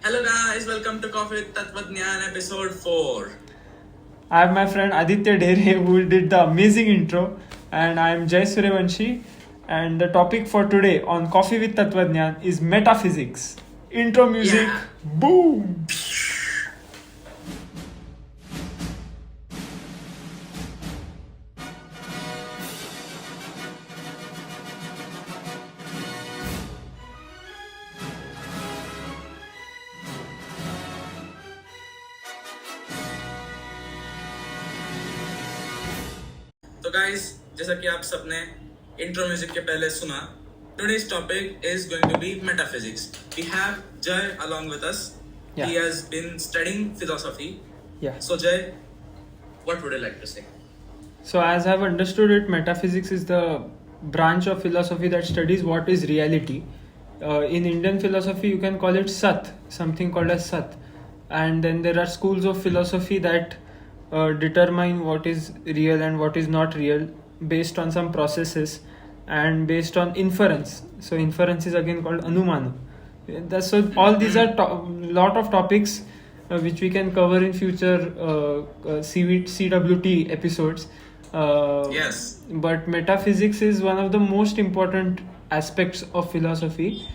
Hello guys, welcome to Coffee with Tatvajnaan episode 4. I have my friend Aditya Dere who did the amazing intro, and I am Jay Suryavanshi. And the topic for today on Coffee with Tatvajnaan is metaphysics. Intro music, Yeah. boom! तो guys, जैसा कि आप सबने intro music के पहले सुना, today's topic is going to be metaphysics. We have Jay along with us. Yeah. He has been studying philosophy. Yeah. So Jay, what would you like to say? So, as I've understood it, metaphysics is the branch of philosophy that studies what is reality. In Indian philosophy, you can call it Sat, something called as Sat. And then there are schools of philosophy that determine what is real and what is not real based on some processes and based on inference. So, inference is again called Anumana. So, all these are lot of topics which we can cover in future CWT episodes. Yes. But metaphysics is one of the most important aspects of philosophy.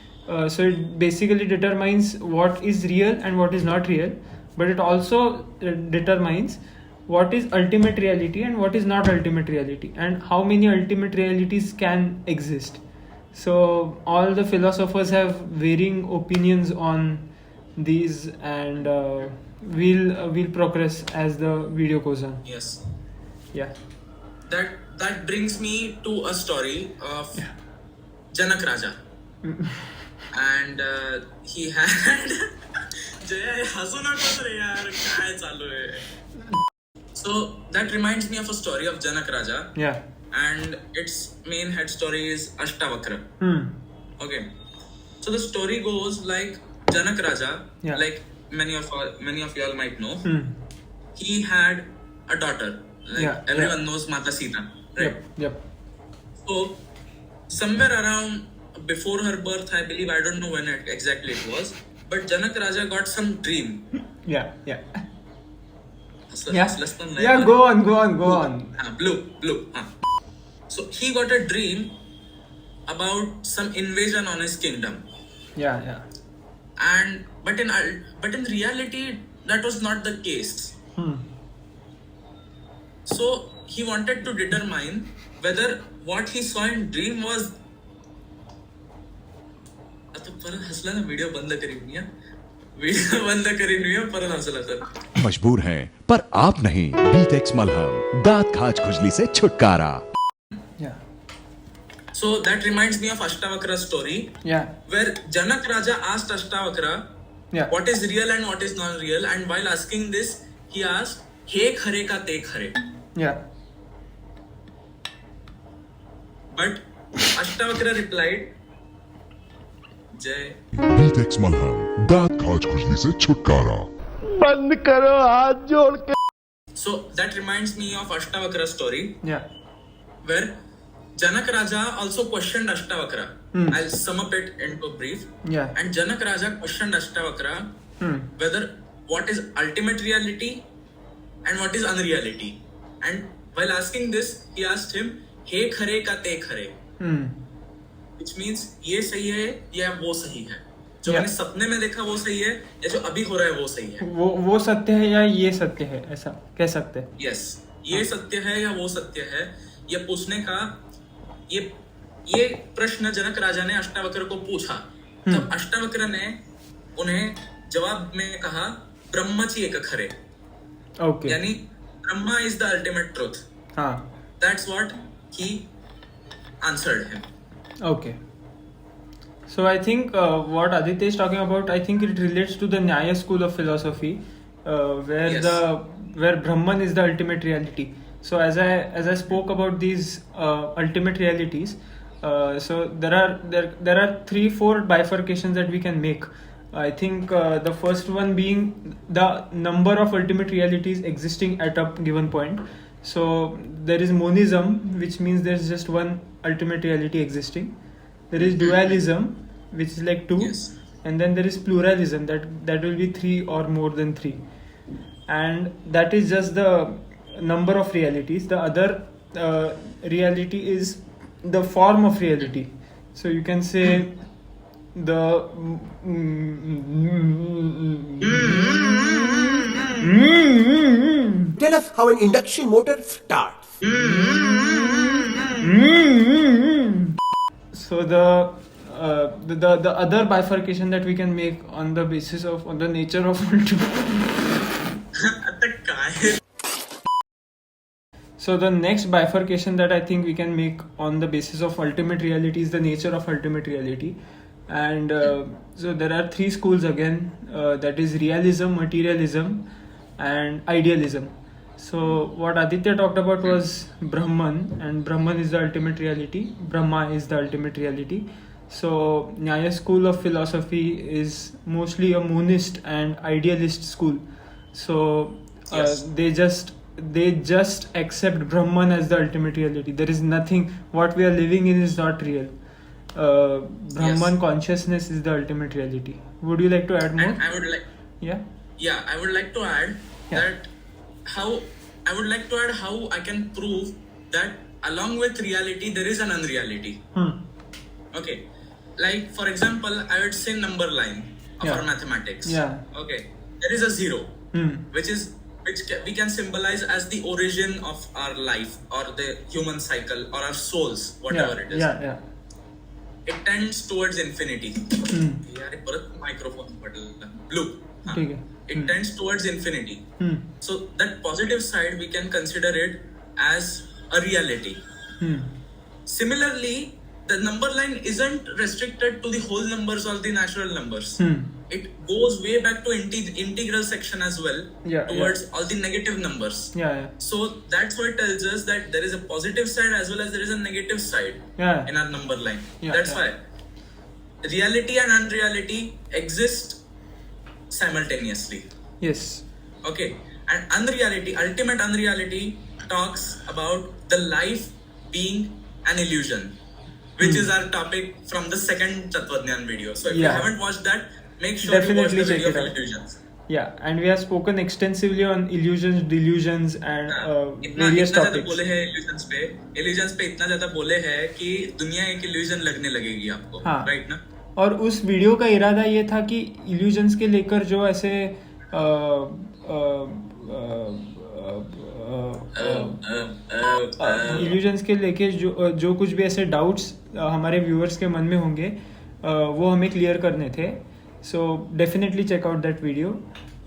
So it basically determines what is real and what is not real, but it also determines what is ultimate reality and what is not ultimate reality, and how many ultimate realities can exist. So all the philosophers have varying opinions on these, and we'll progress as the video goes on. Yes. Yeah. That brings me to a story of Janak Raja. And he had Jay, हंसो नको रे यार, काय चालू है? So that reminds me of a story of Janak Raja. Yeah. And its main head story is Ashtavakra. Okay. So the story goes like Janak Raja, Yeah. like many of y'all might know, he had a daughter. Like Yeah, everyone knows Mata Sita, right? Yep. So somewhere around before her birth, I believe, I don't know when exactly it was, but Janak Raja got some dream. Yeah. Hustle, Yeah, go on. Blue. So he got a dream about some invasion on his kingdom. Yeah. But in reality, that was not the case. So he wanted to determine whether what he saw in dream was. आता परत हसला ना, video बंद करीन मी परत हसला तर मजबूर हैं पर आप नहीं। बीटेक्स मलहम, दांत खाज खुजली से छुटकारा। Yeah. So that reminds me of Ashtavakra story, Yeah. where Janak Raja asked Ashtavakra Yeah. what is real and what is non real, and while asking this, he asked, "He khare ka te khare." Yeah. But Ashtavakra replied, Jay. बीटेक्स मलहम, दांत खाज खुजली से छुटकारा। So that reminds me of Ashtavakra story, Yeah. where Janak Raja also questioned Ashtavakra. I'll sum up it into brief. Yeah. And Janak Raja questioned Ashtavakra whether what is ultimate reality and what is unreality. And while asking this, he asked him, "He khare ka te khare," which means ये सही है या वो सही है, जो Yeah. मैंने सपने में देखा वो सही है या जो अभी हो रहा है वो सही है. वो सत्य है या ये सत्य है, ऐसा कह सकते हैं. Yes, ये सत्य है या वो सत्य है, ये पूछने का ये प्रश्न जनक राजा ने अष्टावक्र को पूछा. तब अष्टावक्र ने उन्हें जवाब में कहा, ब्रह्मची एक खरे. Okay. यानी Brahma is the ultimate truth. हाँ. That's what he answered him. Okay. So I think what Aditya is talking about, I think it relates to the Nyaya school of philosophy, where Yes. where Brahman is the ultimate reality. So as I spoke about these ultimate realities, so there are 3-4 bifurcations that we can make. I think the first one being the number of ultimate realities existing at a given point. So there is monism, which means there's just one ultimate reality existing. There is dualism, which is like two. Yes. and then there is pluralism, that will be 3 or more than 3, and that is just the number of realities. The other reality is the form of reality. So you can say the Tell us how an induction motor starts. So the other bifurcation that we can make on the basis of on the nature of आता काय so the next bifurcation that I think we can make on the basis of ultimate reality is the nature of ultimate reality. And so there are 3 schools again, that is realism, materialism, and idealism. So what Aditya talked about was Brahman, and Brahman is the ultimate reality. Brahma is the ultimate reality. So Nyaya school of philosophy is mostly a monist and idealist school. So Yes. they just accept Brahman as the ultimate reality. There is nothing. What we are living in is not real. Brahman consciousness is the ultimate reality. Would you like to add more? And I would like, Yeah. I would like to add Yeah. that how I can prove that along with reality there is an unreality. Okay, like for example, I would say number line of Yeah. our mathematics. Yeah. Okay, there is a 0, Hmm. which we can symbolize as the origin of our life or the human cycle or our souls, whatever it is. Yeah. It tends towards infinity. यार परत microphone पडला. Blue. हाँ. ठीक है. It tends towards infinity. Hmm. So that positive side we can consider it as a reality. Similarly, the number line isn't restricted to the whole numbers or the natural numbers. It goes way back to integral section as well, Yeah, towards all the negative numbers. Yeah. So that's what tells us that there is a positive side as well as there is a negative side Yeah. in our number line. Yeah, That's yeah. why reality and unreality exist simultaneously. Yes. Okay, and ultimate unreality talks about the life being an illusion, which is our topic from the second Tattvajnan video. So if you Yeah. haven't watched that, make sure Definitely you watch the check video it of out. illusions. Yeah, and we have spoken extensively on illusions, delusions, and इतना various ज्यादा topics. बोले हैं illusions पे इतना ज्यादा बोले हैं कि दुनिया एक illusion लगने लगेगी आपको, हाँ. right ना? और उस वीडियो का इरादा ये था कि इल्यूजन्स के लेकर जो ऐसे इल्यूजन्स के लेके जो कुछ भी ऐसे डाउट्स हमारे व्यूअर्स के मन में होंगे वो हमें क्लियर करने थे. So definitely check out that video.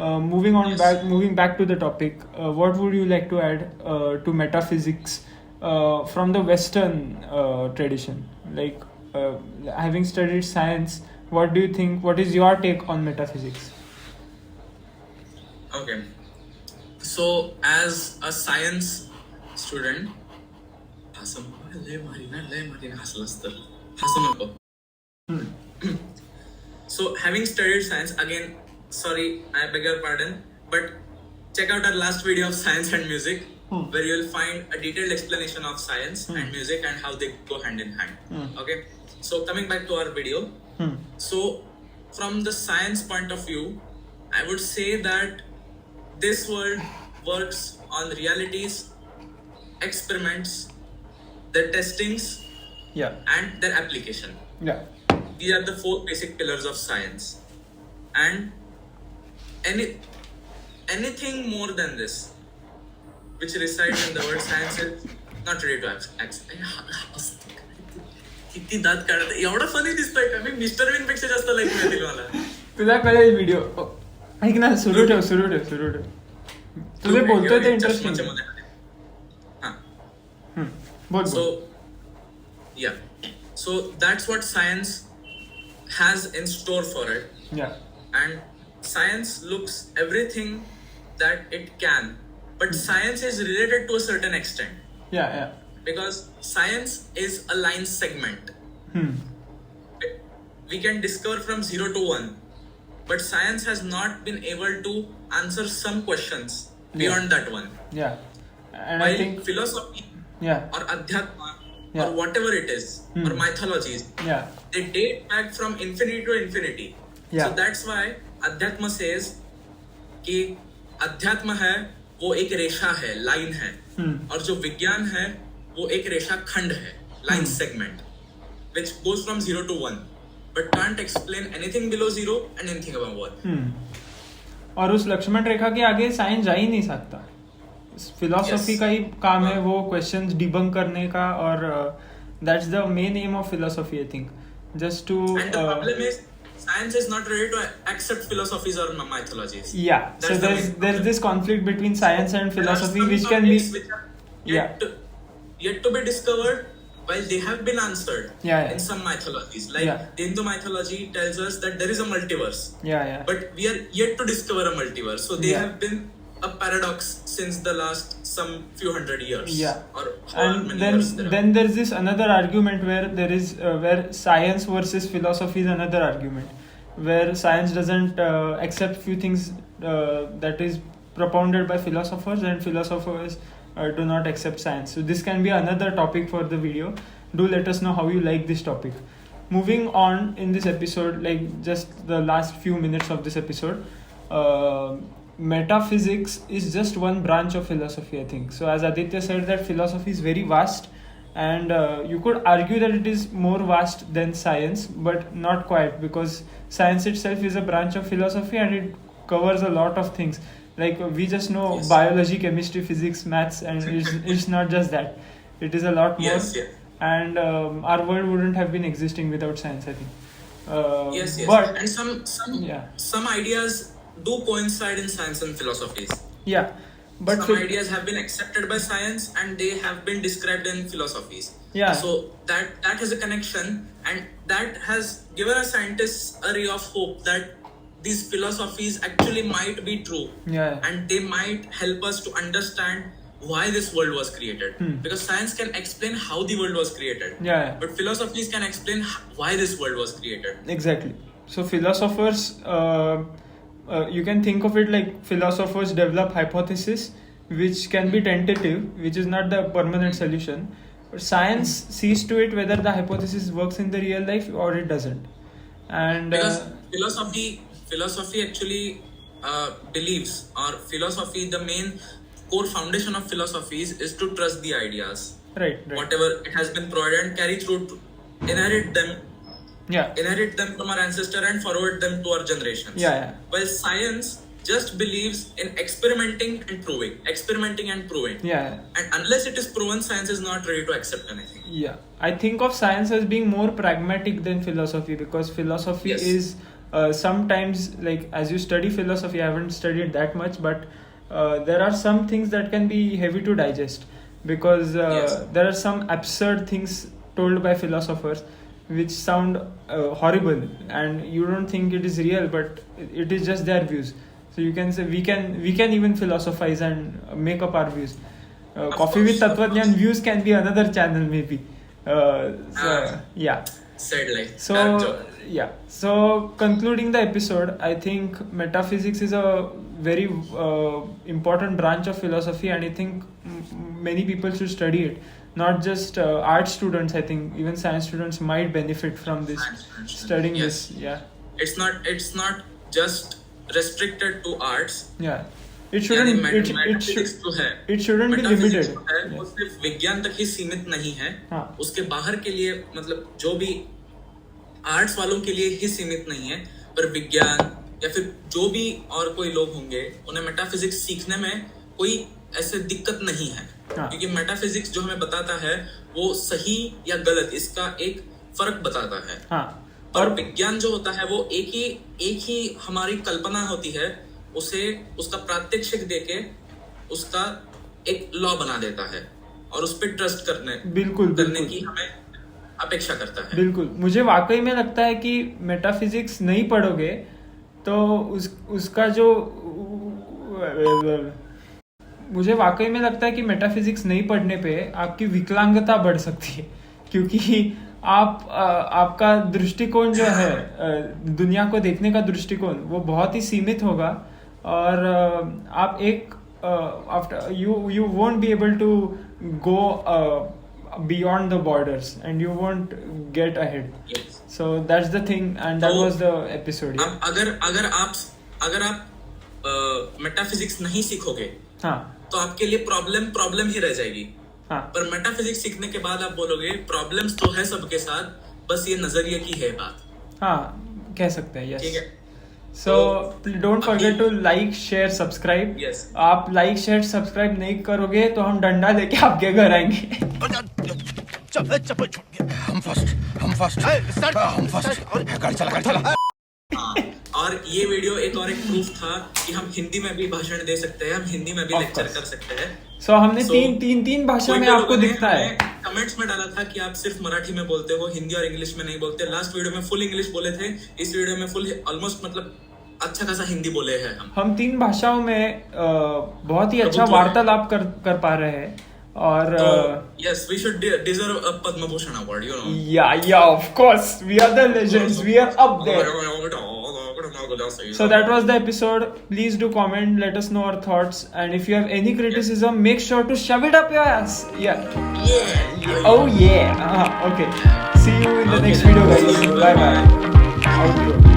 moving back to the topic, what would you like to add to metaphysics from the Western tradition? Like having studied science, what do you think? What is your take on metaphysics? Okay, so as a science student, लय Marina हसलास तर हसू नको. So having studied science, again, sorry, I beg your pardon, but check out our last video of science and music, where you'll find a detailed explanation of science and music and how they go hand in hand. Okay, so coming back to our video, so from the science point of view, I would say that this world works on realities, experiments, their testings, and their application. Yeah. These are the 4 basic pillars of science, and anything more than this, which resides in the word science, is not ready to accept. किती दात काढत एवढा funny दिसतोय का मी? Mister been पेक्षा जास्त like मिळतील मला. तुला कळेल व्हिडिओ. ऐक ना, सुरू ठेव. तुझे बोलतोय ते इंटरेस्टिंग. बोल. So yeah, so that's what science has in store for it. Yeah. And science looks everything that it can, but science is related to a certain extent, Yeah. because science is a line segment. We can discover from 0 to 1, but science has not been able to answer some questions beyond that one. Yeah. And While I think philosophy yeah. or adhyatma Yeah. or whatever it is, or mythologies, Yeah. they date back from infinity to infinity. Yeah. So that's why अध्यात्म says कि अध्यात्म है वो एक रेखा है, line है, और जो विज्ञान है वो एक रेखा खंड है, line segment, which goes from 0 to 1 but can't explain anything below 0 and anything above 1. और उस लक्ष्मण रेखा के आगे साइंस जा ही नहीं सकता. Philosophy Yes. का ही काम है वो क्वेश्चंस डिबंक करने का, और that's the main aim of philosophy, I think, just to And the problem is science is not ready to accept philosophies or mythologies. yeah, so That's the there's main there's problem. this conflict between science and There are philosophy some which can be topics which are yet to be discovered, while they have been answered Yeah. in some mythologies. Like Yeah. the Hindu mythology tells us that there is a multiverse, yeah. but we are yet to discover a multiverse. So they Yeah. have been a paradox since the last some few hundred years. Yeah. Or however And many years there are. then there's this another argument where there is where science versus philosophy is another argument, where science doesn't accept few things that is propounded by philosophers, and philosophers do not accept science. So this can be another topic for the video. Do let us know how you like this topic. Moving on in this episode, like just the last few minutes of this episode, metaphysics is just one branch of philosophy, I think. So as Aditya said, that philosophy is very vast, and you could argue that it is more vast than science, but not quite, because science itself is a branch of philosophy and it covers a lot of things. Like we just know Yes. biology, chemistry, physics, maths, and it's not just that. It is a lot more. Yes, yes. And our world wouldn't have been existing without science, I think. Yes, yes. But And some yeah. some ideas do coincide in science and philosophies. Yeah, but Some ideas have been accepted by science and they have been described in philosophies. Yeah. So that has a connection, and that has given us scientists a ray of hope that these philosophies actually might be true. Yeah. And they might help us to understand why this world was created. Because science can explain how the world was created. Yeah. But philosophies can explain why this world was created. Exactly. So philosophers, you can think of it like philosophers develop hypothesis which can be tentative, which is not the permanent solution. But science sees to it whether the hypothesis works in the real life or it doesn't. And Because philosophy actually believes, or philosophy, the main core foundation of philosophies is to trust the ideas. right. Whatever it has been provided, and carry through, to inherit them from our ancestor and forward them to our generations. Yeah. While science just believes in experimenting and proving. Yeah. And unless it is proven, science is not ready to accept anything. Yeah, I think of science as being more pragmatic than philosophy, because philosophy Yes. is sometimes, like, as you study philosophy, I haven't studied that much, but there are some things that can be heavy to digest, because Yes. there are some absurd things told by philosophers which sound horrible, and you don't think it is real, but it is just their views. So you can say we can even philosophize and make up our views. Coffee with course, of Tattvajan course. views can be another channel maybe. Yeah. Said like So dark joke. yeah. So concluding the episode, I think metaphysics is a very important branch of philosophy, and I think many people should study it. Not just art students. I think even science students might benefit from this, Science students, studying yes. this. Yeah. It's not just restricted to arts. Yeah. It यानी shouldn't. metaphysics जो है, It shouldn't be metaphysics limited. जो है, वो Yeah. सिर्फ विज्ञान तक ही सीमित नहीं है. हाँ. उसके बाहर के लिए, मतलब जो भी आर्ट्स वालों के लिए ही सीमित नहीं है, पर विज्ञान या फिर जो भी और कोई लोग होंगे, उन्हें मेटाफिजिक्स सीखने में कोई ऐसे दिक्कत नहीं है. हाँ. क्योंकि मेटाफिजिक्स जो हमें बताता है वो सही या गलत इसका एक फर्क बताता है. हाँ. और विज्ञान जो होता है वो एक ही हमारी कल्पना होती है, उसे उसका प्रात्यक्षिक देके उसका एक लॉ बना देता है और उस पर ट्रस्ट करने बिल्कुल. की हमें अपेक्षा करता है. बिल्कुल. मुझे वाकई में लगता है कि मेटाफिजिक्स नहीं पढ़ोगे तो उसका जो मुझे वाकई में लगता है कि मेटाफिजिक्स नहीं पढ़ने पे आपकी विकलांगता बढ़ सकती है, क्योंकि आपका दृष्टिकोण जो है दुनिया को देखने का दृष्टिकोण वो बहुत ही सीमित होगा, और आप एक after you won't be able to go beyond the borders and you won't get ahead. Yes. So that's the thing, and that तो was the episode. Yeah. अब अगर आप मेटाफिजिक्स नहीं सीखोगे हाँ तो आपके लिए प्रॉब्लम ही रह जाएगी. हाँ पर मेटाफिजिक्स सीखने के बाद आप बोलोगे प्रॉब्लम्स तो है सबके साथ, बस ये नजरिए की है बात. हाँ कह सकते हैं. ठीक Yes. है. So don't forget to like, share, subscribe. Yes. आप like, share, subscribe नहीं करोगे तो हम डंडा लेके आपके घर आएंगे. हम फर्स्ट गाड़ी चला. हाँ, और ये वीडियो एक प्रूफ था कि हम हिंदी में भी भाषण दे सकते हैं, हम हिंदी में भी Of लेक्चर course. कर सकते हैं. So हमने So, तीन भाषा में आपको दिखता है. कमेंट्स में डाला था कि आप सिर्फ मराठी में बोलते हो, हिंदी और इंग्लिश में नहीं बोलते. लास्ट वीडियो में फुल इंग्लिश बोले थे, इस वीडियो में फुल ऑलमोस्ट मतलब अच्छा खासा हिंदी बोले हैं हम. 3 भाषाओं में बहुत ही अच्छा प्रभुत्व है. वार्तालाप कर पा रहे हैं. और yes, we should deserve a Padma Bhushan award, you know. yeah of course, we are the legends, we are up there. So that was the episode. Please do comment, let us know our thoughts, and if you have any criticism, make sure to shove it up your ass. Yeah. Oh yeah. Okay. See you in the next video, guys. Bye bye. Outro.